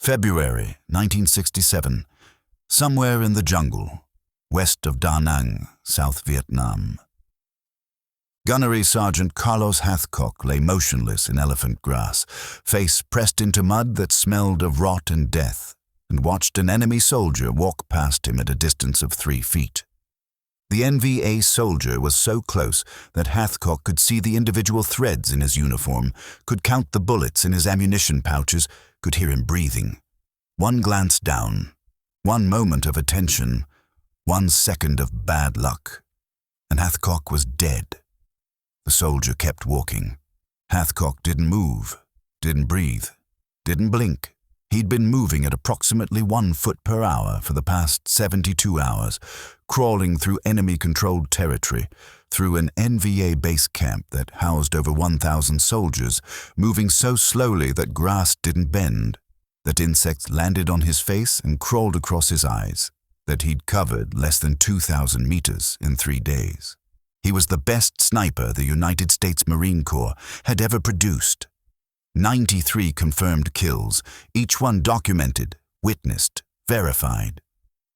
February 1967, somewhere in the jungle, west of Da Nang, South Vietnam. Gunnery Sgt. Carlos Hathcock lay motionless in elephant grass, face pressed into mud that smelled of rot and death, and watched an enemy soldier walk past him at a distance of 3 feet. The NVA soldier was so close that Hathcock could see the individual threads in his uniform, could count the bullets in his ammunition pouches, could hear him breathing. One glance down, one moment of attention, 1 second of bad luck, and Hathcock was dead. The soldier kept walking. Hathcock didn't move, didn't breathe, didn't blink. He'd been moving at approximately 1 foot per hour for the past 72 hours, crawling through enemy-controlled territory, through an NVA base camp that housed over 1,000 soldiers, moving so slowly that grass didn't bend, that insects landed on his face and crawled across his eyes, that he'd covered less than 2,000 meters in 3 days. He was the best sniper the United States Marine Corps had ever produced. 93 confirmed kills, each one documented, witnessed, verified.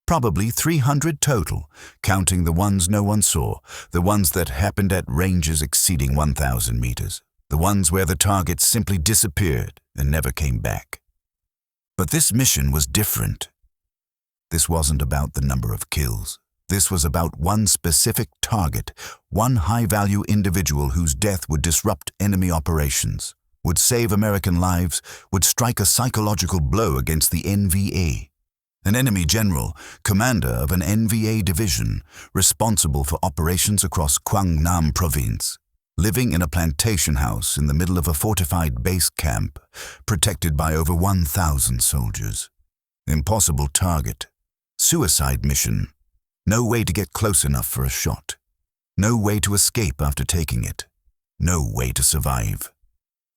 Probably 300 total, counting the ones no one saw, the ones that happened at ranges exceeding 1,000 meters, the ones where the targets simply disappeared and never came back. But this mission was different. This wasn't about the number of kills. This was about one specific target, one high-value individual whose death would disrupt enemy operations, would save American lives, would strike a psychological blow against the NVA. An enemy general, commander of an NVA division, responsible for operations across Quang Nam province, living in a plantation house in the middle of a fortified base camp, protected by over 1,000 soldiers. Impossible target. Suicide mission. No way to get close enough for a shot. No way to escape after taking it. No way to survive.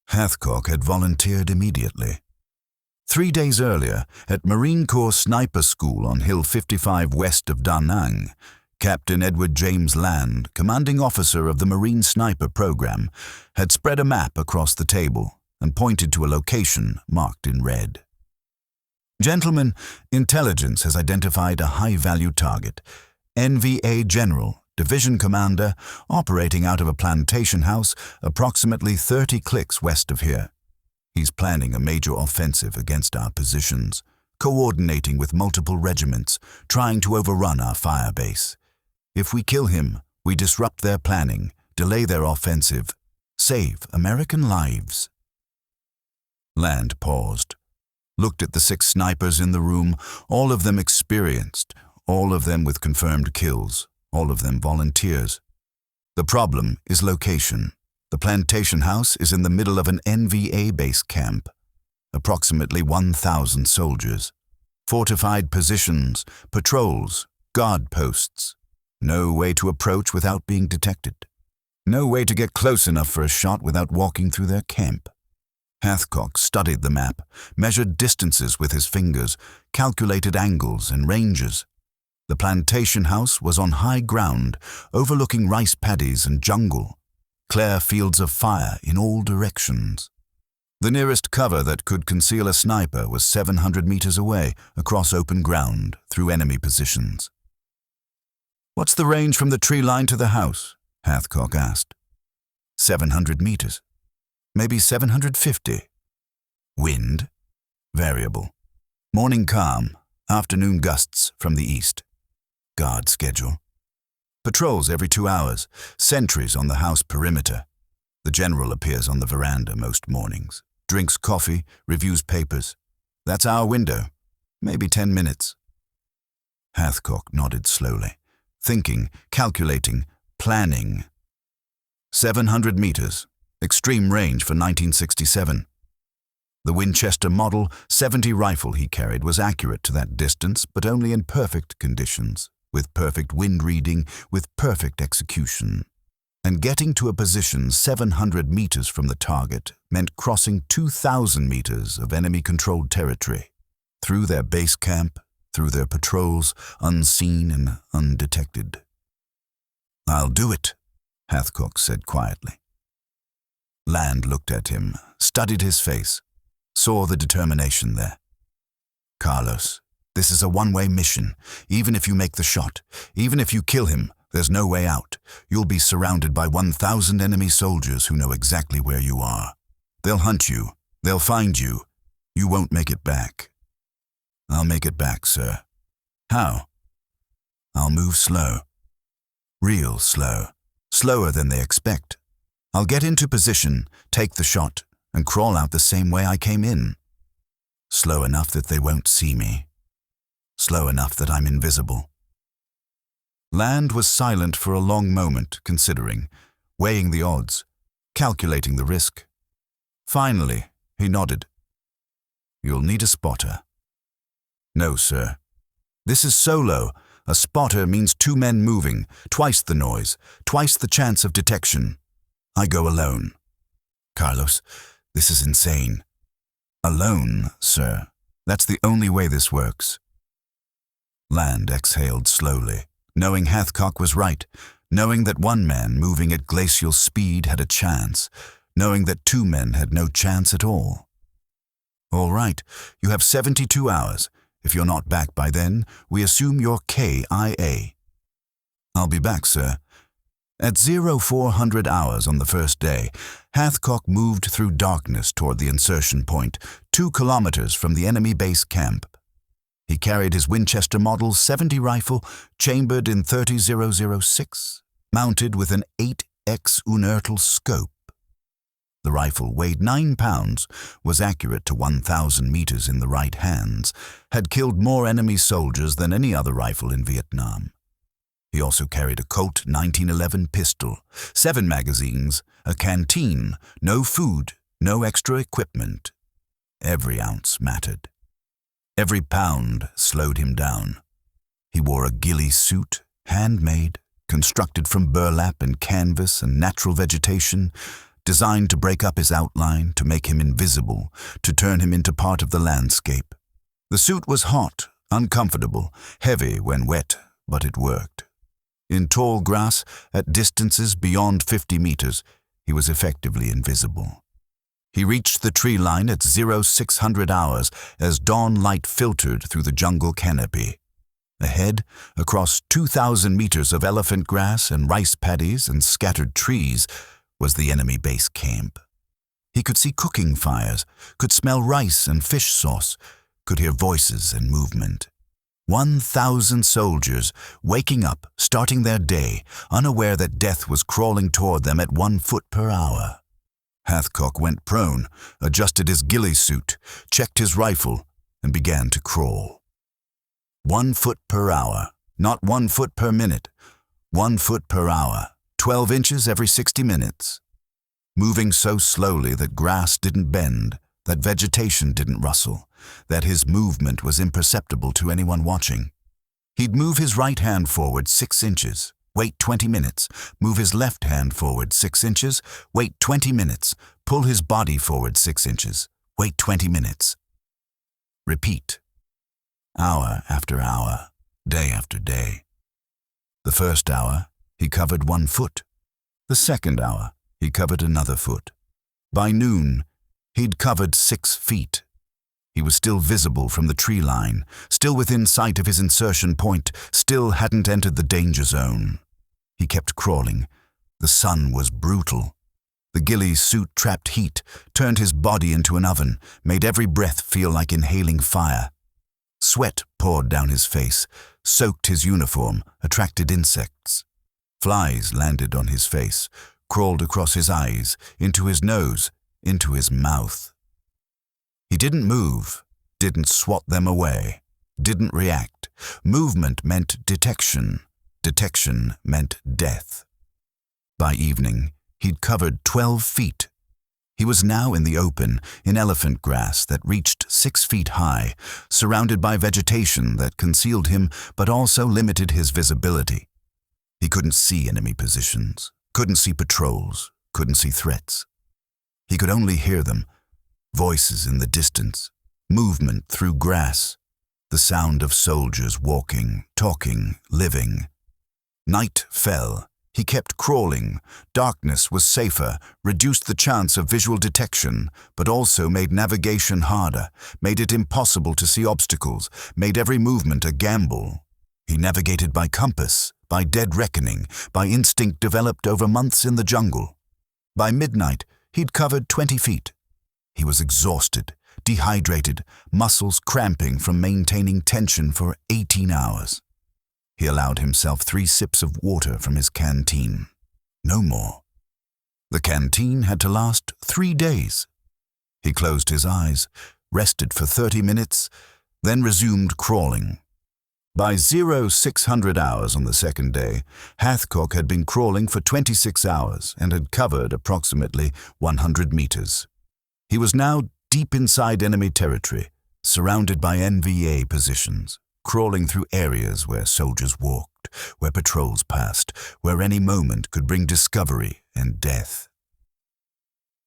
Hathcock had volunteered immediately. 3 days earlier, at Marine Corps Sniper School on Hill 55 west of Da Nang, Captain Edward James Land, commanding officer of the Marine Sniper Program, had spread a map across the table and pointed to a location marked in red. Gentlemen, intelligence has identified a high-value target. NVA General, Division Commander, operating out of a plantation house approximately 30 clicks west of here. He's planning a major offensive against our positions, coordinating with multiple regiments, trying to overrun our fire base. If we kill him, we disrupt their planning, delay their offensive, save American lives. Land paused, looked at the 6 snipers in the room, all of them experienced, all of them with confirmed kills, all of them volunteers. The problem is location. The plantation house is in the middle of an NVA base camp. Approximately 1,000 soldiers. Fortified positions, patrols, guard posts. No way to approach without being detected. No way to get close enough for a shot without walking through their camp. Hathcock studied the map, measured distances with his fingers, calculated angles and ranges. The plantation house was on high ground, overlooking rice paddies and jungle, clear fields of fire in all directions. The nearest cover that could conceal a sniper was 700 meters away, across open ground, through enemy positions. "What's the range from the tree line to the house?" Hathcock asked. 700 meters. Maybe 750. Wind? Variable. Morning calm, afternoon gusts from the east. Guard schedule. Patrols every 2 hours, sentries on the house perimeter. The general appears on the veranda most mornings, drinks coffee, reviews papers. That's our window, maybe 10 minutes. Hathcock nodded slowly, thinking, calculating, planning. 700 meters, extreme range for 1967. The Winchester Model 70 rifle he carried was accurate to that distance, but only in perfect conditions, with perfect wind reading, with perfect execution. And getting to a position 700 meters from the target meant crossing 2,000 meters of enemy-controlled territory, through their base camp, through their patrols, unseen and undetected. "I'll do it," Hathcock said quietly. Land looked at him, studied his face, saw the determination there. Carlos, this is a one-way mission. Even if you make the shot, even if you kill him, there's no way out. You'll be surrounded by 1,000 enemy soldiers who know exactly where you are. They'll hunt you. They'll find you. You won't make it back. I'll make it back, sir. How? I'll move slow. Real slow. Slower than they expect. I'll get into position, take the shot, and crawl out the same way I came in. Slow enough that they won't see me. Slow enough that I'm invisible. Land was silent for a long moment, considering, weighing the odds, calculating the risk. Finally, he nodded. You'll need a spotter. No, sir. This is solo. A spotter means 2 men moving, twice the noise, twice the chance of detection. I go alone. Carlos, this is insane. Alone, sir. That's the only way this works. Land exhaled slowly, knowing Hathcock was right, knowing that 1 man moving at glacial speed had a chance, knowing that 2 men had no chance at all. All right, you have 72 hours. If you're not back by then, we assume you're KIA. I'll be back, sir. At 0400 hours on the first day, Hathcock moved through darkness toward the insertion point, 2 kilometers from the enemy base camp. He carried his Winchester Model 70 rifle, chambered in 30006, mounted with an 8x Unertl scope. The rifle weighed 9 pounds, was accurate to 1,000 meters in the right hands, had killed more enemy soldiers than any other rifle in Vietnam. He also carried a Colt 1911 pistol, 7 magazines, a canteen, no food, no extra equipment. Every ounce mattered. Every pound slowed him down. He wore a ghillie suit, handmade, constructed from burlap and canvas and natural vegetation, designed to break up his outline, to make him invisible, to turn him into part of the landscape. The suit was hot, uncomfortable, heavy when wet, but it worked. In tall grass, at distances beyond 50 meters, he was effectively invisible. He reached the tree line at 0600 hours as dawn light filtered through the jungle canopy. Ahead, across 2,000 meters of elephant grass and rice paddies and scattered trees, was the enemy base camp. He could see cooking fires, could smell rice and fish sauce, could hear voices and movement. 1,000 soldiers waking up, starting their day, unaware that death was crawling toward them at 1 foot per hour. Hathcock went prone, adjusted his ghillie suit, checked his rifle, and began to crawl. 1 foot per hour, not 1 foot per minute. 1 foot per hour, 12 inches every 60 minutes. Moving so slowly that grass didn't bend, that vegetation didn't rustle, that his movement was imperceptible to anyone watching. He'd move his right hand forward 6 inches, wait 20 minutes, move his left hand forward 6 inches, wait 20 minutes, pull his body forward 6 inches, wait 20 minutes. Repeat. Hour after hour, day after day. The first hour, he covered 1 foot. The second hour, he covered another foot. By noon, he'd covered 6 feet. He was still visible from the tree line, still within sight of his insertion point, still hadn't entered the danger zone. He kept crawling. The sun was brutal. The ghillie suit trapped heat, turned his body into an oven, made every breath feel like inhaling fire. Sweat poured down his face, soaked his uniform, attracted insects. Flies landed on his face, crawled across his eyes, into his nose, into his mouth. He didn't move, didn't swat them away, didn't react. Movement meant detection. Detection meant death. By evening, he'd covered 12 feet. He was now in the open, in elephant grass that reached 6 feet high, surrounded by vegetation that concealed him but also limited his visibility. He couldn't see enemy positions, couldn't see patrols, couldn't see threats. He could only hear them, voices in the distance, movement through grass, the sound of soldiers walking, talking, living. Night fell. He kept crawling. Darkness was safer, reduced the chance of visual detection, but also made navigation harder, made it impossible to see obstacles, made every movement a gamble. He navigated by compass, by dead reckoning, by instinct developed over months in the jungle. By midnight, he'd covered 20 feet. He was exhausted, dehydrated, muscles cramping from maintaining tension for 18 hours. He allowed himself 3 sips of water from his canteen. No more. The canteen had to last 3 days. He closed his eyes, rested for 30 minutes, then resumed crawling. By 0600 hours on the second day, Hathcock had been crawling for 26 hours and had covered approximately 100 meters. He was now deep inside enemy territory, surrounded by NVA positions, crawling through areas where soldiers walked, where patrols passed, where any moment could bring discovery and death.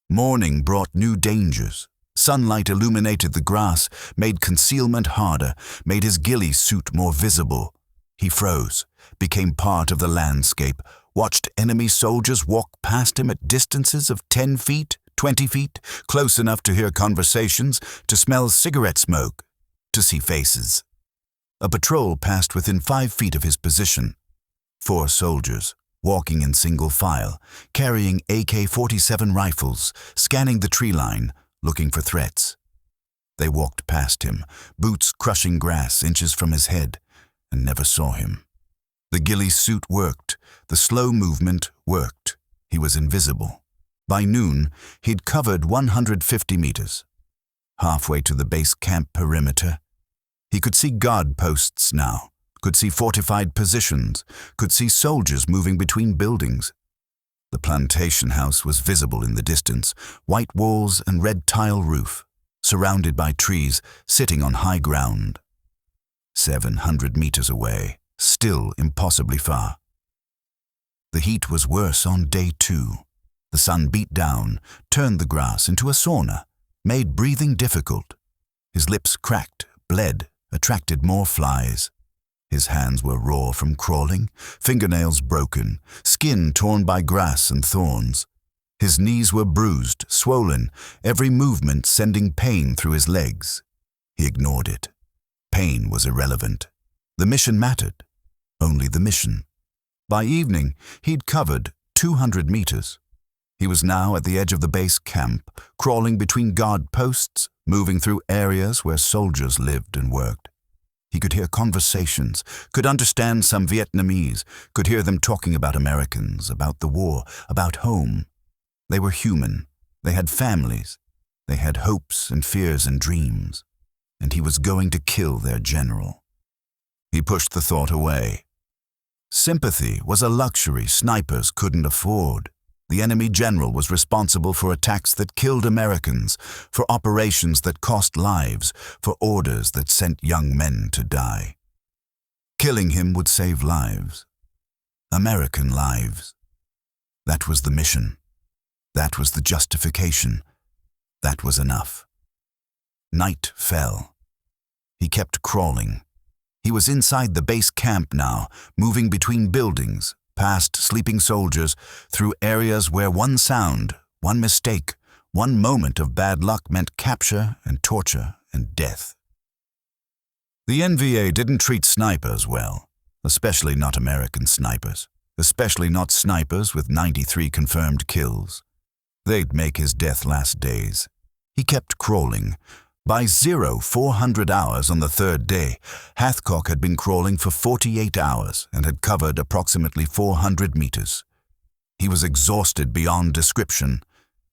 Morning brought new dangers. Sunlight illuminated the grass, made concealment harder, made his ghillie suit more visible. He froze, became part of the landscape, watched enemy soldiers walk past him at distances of 10 feet, 20 feet, close enough to hear conversations, to smell cigarette smoke, to see faces. A patrol passed within 5 feet of his position. 4 soldiers, walking in single file, carrying AK-47 rifles, scanning the tree line, looking for threats. They walked past him, boots crushing grass inches from his head, and never saw him. The ghillie suit worked. The slow movement worked. He was invisible. By noon, he'd covered 150 meters. Halfway to the base camp perimeter, he could see guard posts now, could see fortified positions, could see soldiers moving between buildings. The plantation house was visible in the distance, white walls and red tile roof, surrounded by trees, sitting on high ground. 700 meters away, still impossibly far. The heat was worse on day 2. The sun beat down, turned the grass into a sauna, made breathing difficult. His lips cracked, bled, attracted more flies. His hands were raw from crawling, fingernails broken, skin torn by grass and thorns. His knees were bruised, swollen, every movement sending pain through his legs. He ignored it. Pain was irrelevant. The mission mattered. Only the mission. By evening, he'd covered 200 meters. He was now at the edge of the base camp, crawling between guard posts, moving through areas where soldiers lived and worked. He could hear conversations, could understand some Vietnamese, could hear them talking about Americans, about the war, about home. They were human. They had families. They had hopes and fears and dreams. And he was going to kill their general. He pushed the thought away. Sympathy was a luxury snipers couldn't afford. The enemy general was responsible for attacks that killed Americans, for operations that cost lives, for orders that sent young men to die. Killing him would save lives. American lives. That was the mission. That was the justification. That was enough. Night fell. He kept crawling. He was inside the base camp now, moving between buildings, past sleeping soldiers, through areas where one sound, one mistake, one moment of bad luck meant capture and torture and death. The NVA didn't treat snipers well, especially not American snipers, especially not snipers with 93 confirmed kills. They'd make his death last days. He kept crawling. By 0400 hours on the 3rd day, Hathcock had been crawling for 48 hours and had covered approximately 400 meters. He was exhausted beyond description,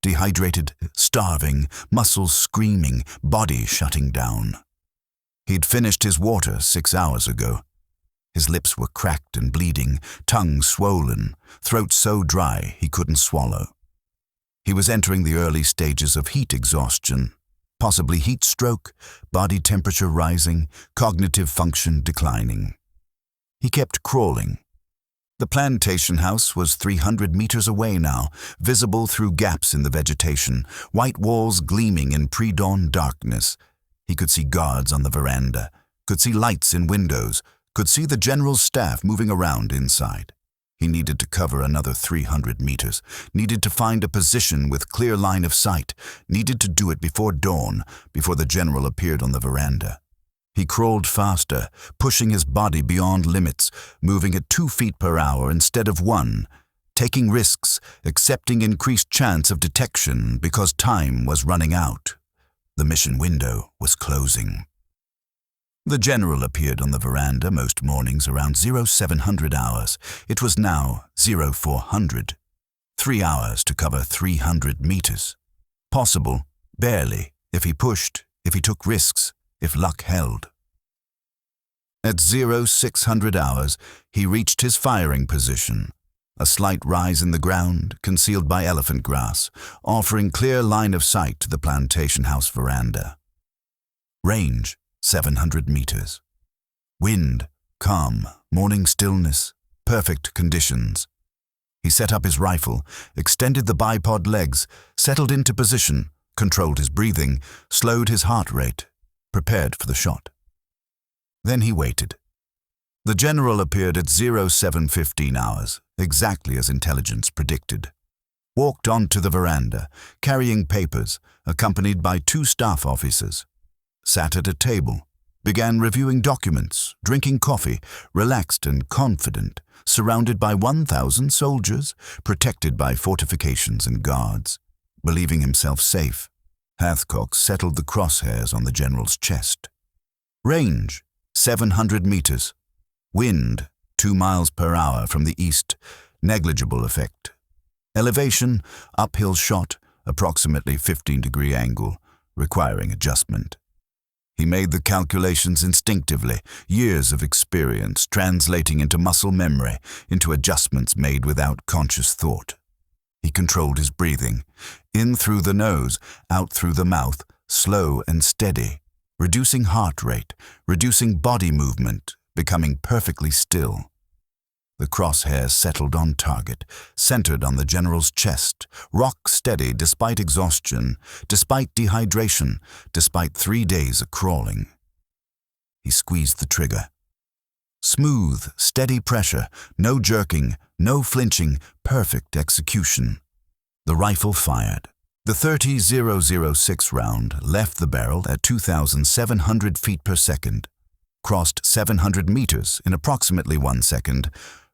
dehydrated, starving, muscles screaming, body shutting down. He'd finished his water 6 hours ago. His lips were cracked and bleeding, tongue swollen, throat so dry he couldn't swallow. He was entering the early stages of heat exhaustion. Possibly heat stroke, body temperature rising, cognitive function declining. He kept crawling. The plantation house was 300 meters away now, visible through gaps in the vegetation, white walls gleaming in pre-dawn darkness. He could see guards on the veranda, could see lights in windows, could see the general's staff moving around inside. He needed to cover another 300 meters, needed to find a position with clear line of sight, needed to do it before dawn, before the general appeared on the veranda. He crawled faster, pushing his body beyond limits, moving at 2 feet per hour instead of 1, taking risks, accepting increased chance of detection because time was running out. The mission window was closing. The general appeared on the veranda most mornings around 0700 hours. It was now 0400. 3 hours to cover 300 meters. Possible, barely, if he pushed, if he took risks, if luck held. At 0600 hours, he reached his firing position. A slight rise in the ground, concealed by elephant grass, offering clear line of sight to the plantation house veranda. Range, 700 meters. Wind, calm, morning stillness, perfect conditions. He set up his rifle, extended the bipod legs, settled into position, controlled his breathing, slowed his heart rate, prepared for the shot. Then he waited. The general appeared at 0715 hours, exactly as intelligence predicted. Walked onto the veranda, carrying papers, accompanied by 2 staff officers. Sat at a table, began reviewing documents, drinking coffee, relaxed and confident, surrounded by 1,000 soldiers, protected by fortifications and guards. Believing himself safe, Hathcock settled the crosshairs on the general's chest. Range, 700 meters. Wind, 2 miles per hour from the east, negligible effect. Elevation, uphill shot, approximately 15-degree angle, requiring adjustment. He made the calculations instinctively, years of experience translating into muscle memory, into adjustments made without conscious thought. He controlled his breathing, in through the nose, out through the mouth, slow and steady, reducing heart rate, reducing body movement, becoming perfectly still. The crosshairs settled on target, centered on the general's chest, rock steady despite exhaustion, despite dehydration, despite 3 days of crawling. He squeezed the trigger. Smooth, steady pressure, no jerking, no flinching, perfect execution. The rifle fired. The 30-006 round left the barrel at 2,700 feet per second, crossed 700 meters in approximately 1 second,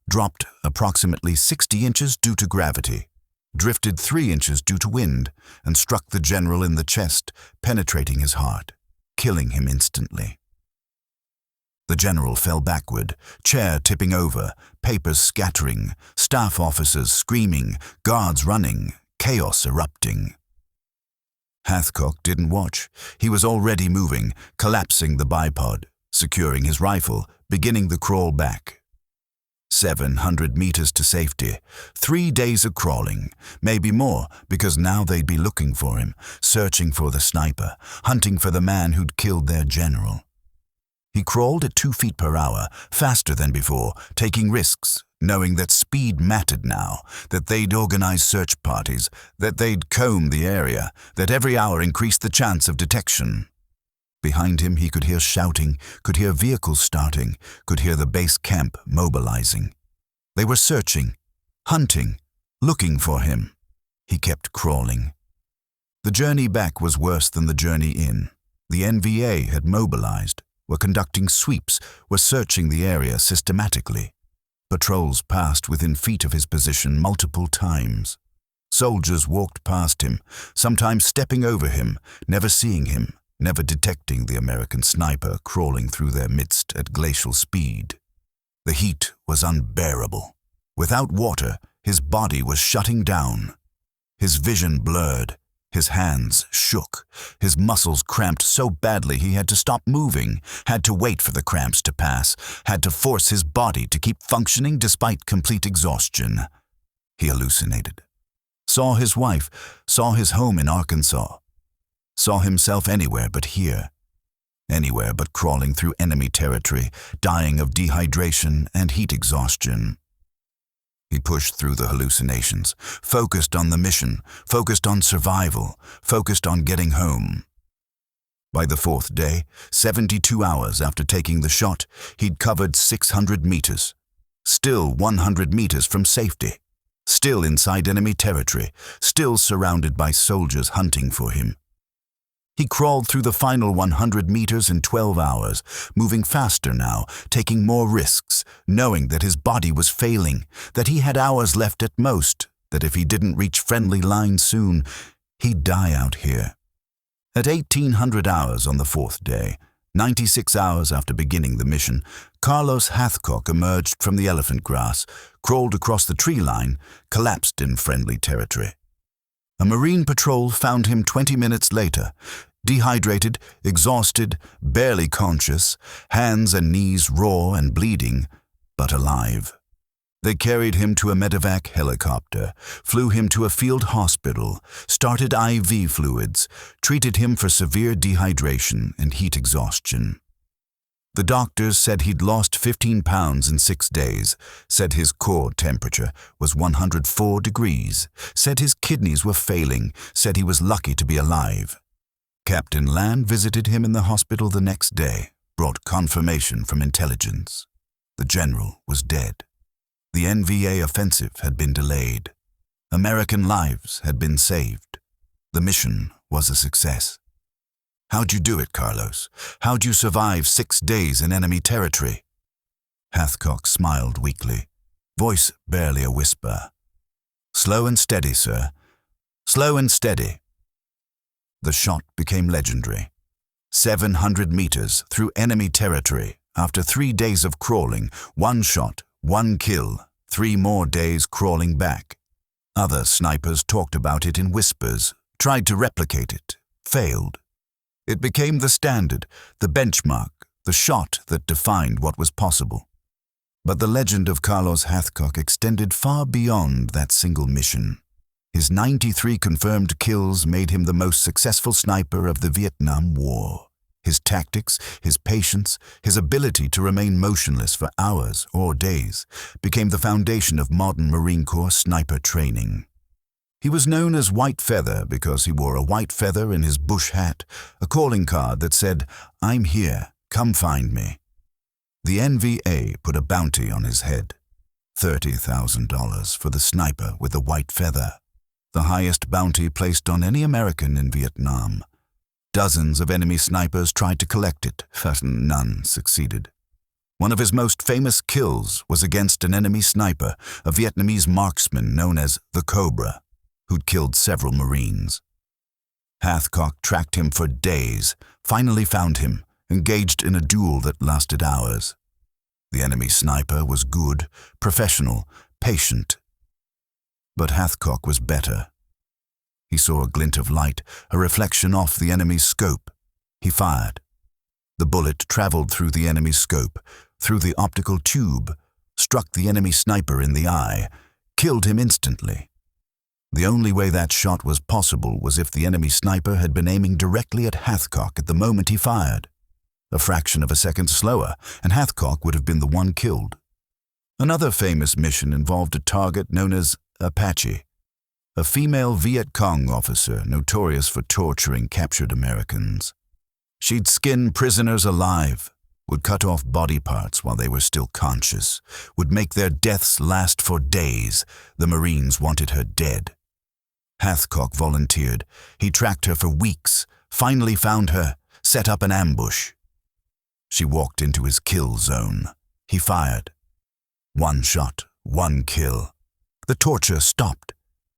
dropped approximately 60 inches due to gravity, drifted 3 inches due to wind, and struck the general in the chest, penetrating his heart, killing him instantly. The general fell backward, chair tipping over, papers scattering, staff officers screaming, guards running, chaos erupting. Hathcock didn't watch. He was already moving, collapsing the bipod, securing his rifle, beginning the crawl back. 700 meters to safety, 3 days of crawling, maybe more, because now they'd be looking for him, searching for the sniper, hunting for the man who'd killed their general. He crawled at 2 feet per hour, faster than before, taking risks, knowing that speed mattered now, that they'd organize search parties, that they'd comb the area, that every hour increased the chance of detection. Behind him he could hear shouting, could hear vehicles starting, could hear the base camp mobilizing. They were searching, hunting, looking for him. He kept crawling. The journey back was worse than the journey in. The NVA had mobilized, were conducting sweeps, were searching the area systematically. Patrols passed within feet of his position multiple times. Soldiers walked past him, sometimes stepping over him, never seeing him, never detecting the American sniper crawling through their midst at glacial speed. The heat was unbearable. Without water, his body was shutting down. His vision blurred. His hands shook. His muscles cramped so badly he had to stop moving, had to wait for the cramps to pass, had to force his body to keep functioning despite complete exhaustion. He hallucinated. Saw his wife, saw his home in Arkansas. Saw himself anywhere but here. Anywhere but crawling through enemy territory, dying of dehydration and heat exhaustion. He pushed through the hallucinations, focused on the mission, focused on survival, focused on getting home. By the 4th day, 72 hours after taking the shot, he'd covered 600 meters. Still 100 meters from safety. Still inside enemy territory. Still surrounded by soldiers hunting for him. He crawled through the final 100 meters in 12 hours, moving faster now, taking more risks, knowing that his body was failing, that he had hours left at most, that if he didn't reach friendly lines soon, he'd die out here. At 1800 hours on the fourth day, 96 hours after beginning the mission, Carlos Hathcock emerged from the elephant grass, crawled across the tree line, collapsed in friendly territory. A Marine patrol found him 20 minutes later, dehydrated, exhausted, barely conscious, hands and knees raw and bleeding, but alive. They carried him to a medevac helicopter, flew him to a field hospital, started IV fluids, treated him for severe dehydration and heat exhaustion. The doctors said he'd lost 15 pounds in 6 days, said his core temperature was 104 degrees, said his kidneys were failing, said he was lucky to be alive. Captain Land visited him in the hospital the next day, brought confirmation from intelligence. The general was dead. The NVA offensive had been delayed. American lives had been saved. The mission was a success. How'd you do it, Carlos? How'd you survive 6 days in enemy territory? Hathcock smiled weakly, voice barely a whisper. Slow and steady, sir. Slow and steady. The shot became legendary. 700 meters through enemy territory. After 3 days of crawling, 1 shot, 1 kill, 3 more days crawling back. Other snipers talked about it in whispers, tried to replicate it, failed. It became the standard, the benchmark, the shot that defined what was possible. But the legend of Carlos Hathcock extended far beyond that single mission. His 93 confirmed kills made him the most successful sniper of the Vietnam War. His tactics, his patience, his ability to remain motionless for hours or days became the foundation of modern Marine Corps sniper training. He was known as White Feather because he wore a white feather in his bush hat, a calling card that said, "I'm here, come find me." The NVA put a bounty on his head, $30,000 for the sniper with the white feather, the highest bounty placed on any American in Vietnam. Dozens of enemy snipers tried to collect it, but none succeeded. One of his most famous kills was against an enemy sniper, a Vietnamese marksman known as the Cobra, who'd killed several Marines. Hathcock tracked him for days, finally found him, engaged in a duel that lasted hours. The enemy sniper was good, professional, patient. But Hathcock was better. He saw a glint of light, a reflection off the enemy's scope. He fired. The bullet traveled through the enemy's scope, through the optical tube, struck the enemy sniper in the eye, killed him instantly. The only way that shot was possible was if the enemy sniper had been aiming directly at Hathcock at the moment he fired. A fraction of a second slower, and Hathcock would have been the one killed. Another famous mission involved a target known as Apache, a female Viet Cong officer notorious for torturing captured Americans. She'd skin prisoners alive, would cut off body parts while they were still conscious, would make their deaths last for days. The Marines wanted her dead. Hathcock volunteered. He tracked her for weeks, finally found her, set up an ambush. She walked into his kill zone. He fired. 1 shot, 1 kill. The torture stopped.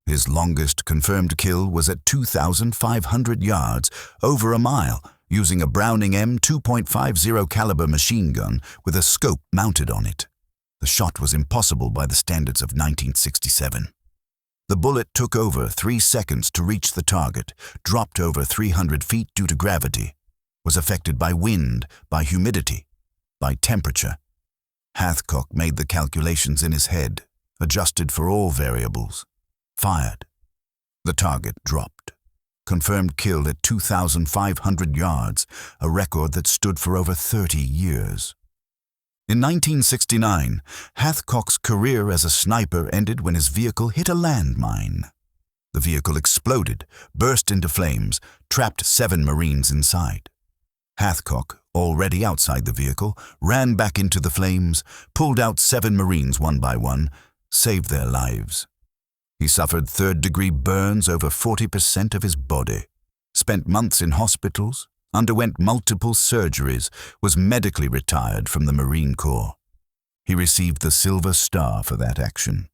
His longest confirmed kill was at 2,500 yards, over a mile, using a Browning M2.50 caliber machine gun with a scope mounted on it. The shot was impossible by the standards of 1967. The bullet took over 3 seconds to reach the target, dropped over 300 feet due to gravity, was affected by wind, by humidity, by temperature. Hathcock made the calculations in his head, adjusted for all variables, fired. The target dropped. Confirmed kill at 2,500 yards, a record that stood for over 30 years. In 1969, Hathcock's career as a sniper ended when his vehicle hit a landmine. The vehicle exploded, burst into flames, trapped 7 Marines inside. Hathcock, already outside the vehicle, ran back into the flames, pulled out 7 Marines one by one, saved their lives. He suffered third-degree burns over 40% of his body, spent months in hospitals, underwent multiple surgeries, was medically retired from the Marine Corps. He received the Silver Star for that action.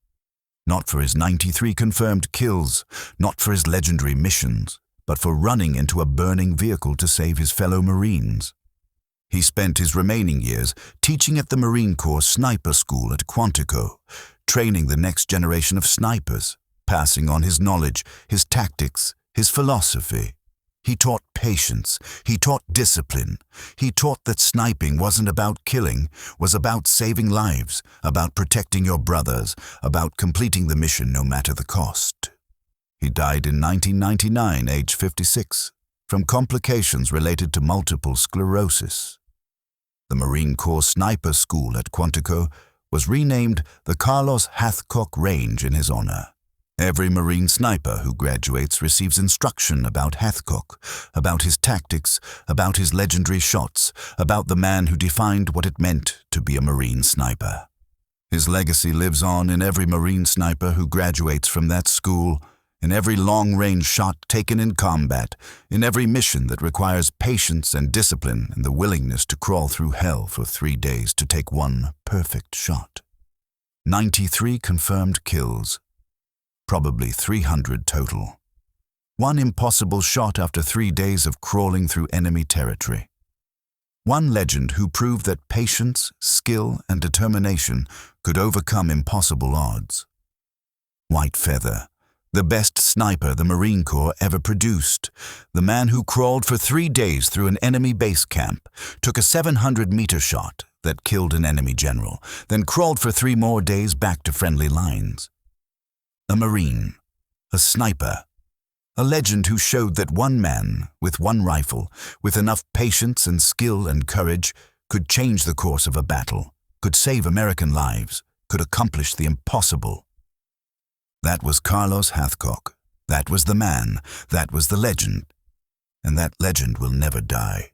Not for his 93 confirmed kills, not for his legendary missions, but for running into a burning vehicle to save his fellow Marines. He spent his remaining years teaching at the Marine Corps Sniper School at Quantico, training the next generation of snipers, passing on his knowledge, his tactics, his philosophy. He taught patience, he taught discipline, he taught that sniping wasn't about killing, was about saving lives, about protecting your brothers, about completing the mission no matter the cost. He died in 1999, age 56, from complications related to multiple sclerosis. The Marine Corps Sniper School at Quantico was renamed the Carlos Hathcock Range in his honor. Every Marine sniper who graduates receives instruction about Hathcock, about his tactics, about his legendary shots, about the man who defined what it meant to be a Marine sniper. His legacy lives on in every Marine sniper who graduates from that school, in every long-range shot taken in combat, in every mission that requires patience and discipline and the willingness to crawl through hell for 3 days to take one perfect shot. 93 confirmed kills. Probably 300 total. One impossible shot after 3 days of crawling through enemy territory. One legend who proved that patience, skill, and determination could overcome impossible odds. White Feather, the best sniper the Marine Corps ever produced, the man who crawled for 3 days through an enemy base camp, took a 700-meter shot that killed an enemy general, then crawled for 3 more days back to friendly lines. A Marine, a sniper, a legend who showed that one man, with one rifle, with enough patience and skill and courage, could change the course of a battle, could save American lives, could accomplish the impossible. That was Carlos Hathcock. That was the man. That was the legend. And that legend will never die.